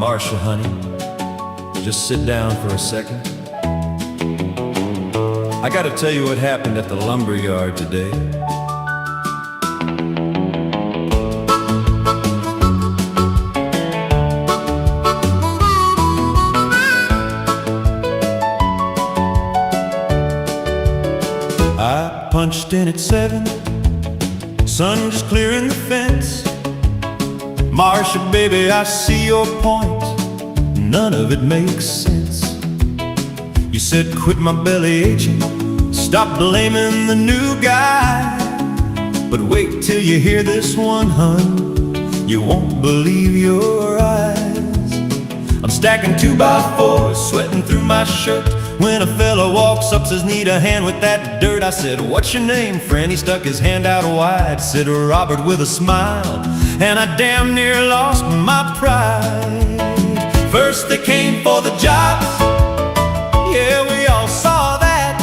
Marcia, honey, just sit down for a second. I gotta tell you what happened at the lumber yard today. I punched in at 7, sun just clearing the fence. Marcia, baby, I see your point, none of it makes sense. You said quit my belly aching, stop blaming the new guy. But wait till you hear this one, hun, you won't believe your eyes. I'm stacking 2x4s, sweating through my shirt, when a fella walks up, says need a hand with that dirt. I said, what's your name, friend? He stuck his hand out wide, said Robert with a smile, and I damn near lost my pride. First they came for the jobs, yeah, we all saw that.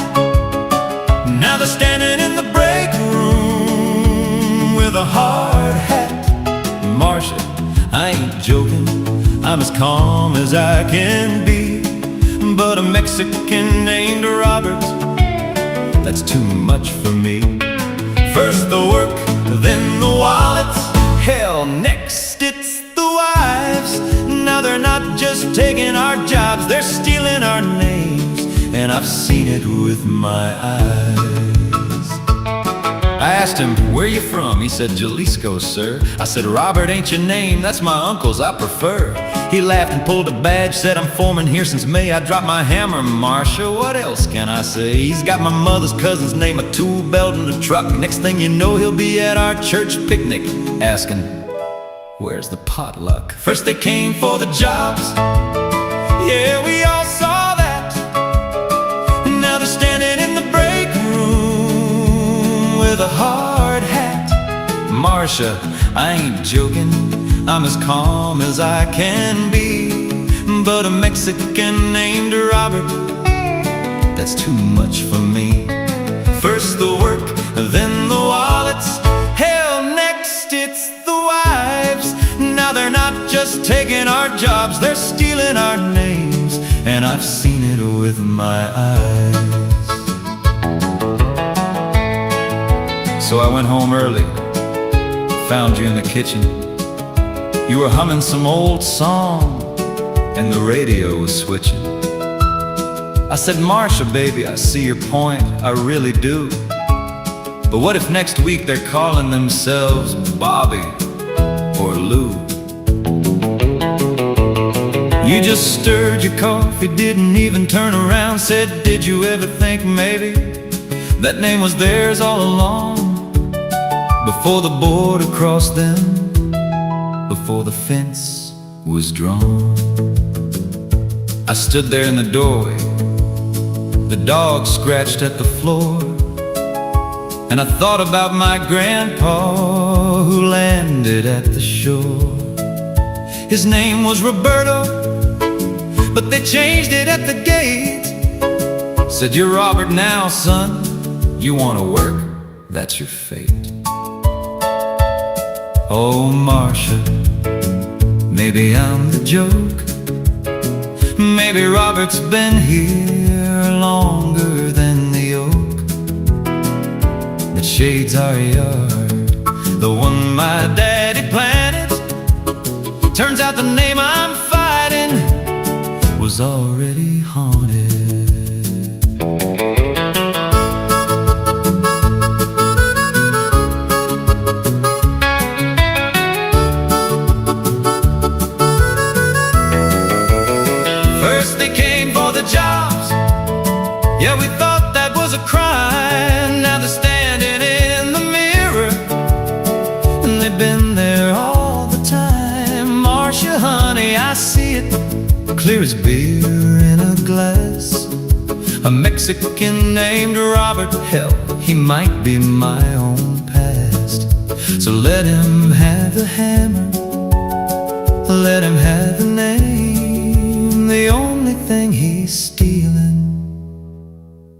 Now they're standing in the break room with a hard hat. Marcia, I ain't joking, I'm as calm as I can be. But a Mexican named Robert, that's too much for me. First the work, then the wallets, hell, next it's the wives. Now they're not just taking our jobs, they're stealing our names, and I've seen it with my eyes. I asked him, where you from? He said, Jalisco, sir. I said, Robert ain't your name, that's my uncle's, I prefer. He laughed and pulled a badge, said, I'm foreman here since May. I dropped my hammer, Marcia, what else can I say? He's got my mother's cousin's name, a tool belt and a truck. Next thing you know, he'll be at our church picnic, asking, where's the potluck? First they came for the jobs, yeah, we all saw that. Now they're standing in the break room with a hard hat. Marcia, I ain't joking, I'm as calm as I can be. But a Mexican named Robert, that's too much for me. First the work, then the wallets, hell, next it's the wives. Now they're not just taking our jobs, they're stealing our names, and I've seen it with my eyes. So I went home early, found you in the kitchen. You were humming some old song, and the radio was switching. I said, Marcia, baby, I see your point, I really do. But what if next week they're calling themselves Bobby or Lou? You just stirred your coffee, didn't even turn around, said, did you ever think maybe that name was theirs all along? Before the border crossed them, before the fence was drawn. I stood there in the doorway, the dog scratched at the floor, and I thought about my grandpa who landed at the shore. His name was Roberto, but they changed it at the gate. Said, you're Robert now, son, you wanna work, that's your fate. Oh, Marcia, maybe I'm the joke. Maybe Robert's been here longer than the oak that shades our yard, the one my daddy planted. Turns out the name I'm fighting was already haunted. Jobs, yeah, we thought that was a crime. Now they're standing in the mirror, and they've been there all the time. Marcia, honey, I see it clear as beer in a glass. A Mexican named Robert, hell, he might be my own past. So let him have the hammer, let him have the name. The only thing he's stealing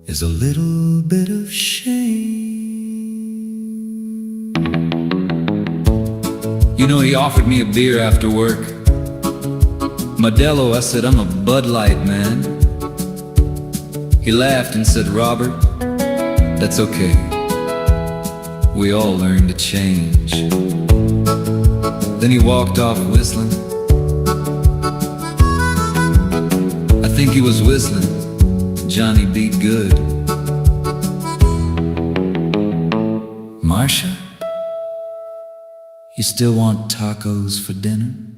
is a little bit of shame. You know, he offered me a beer after work, Modelo, I said, I'm a Bud Light man. He laughed and said, Robert, that's okay. We all learn to change. Then he walked off whistling. I think he was whistling Johnny B. Good. Marcia, you still want tacos for dinner?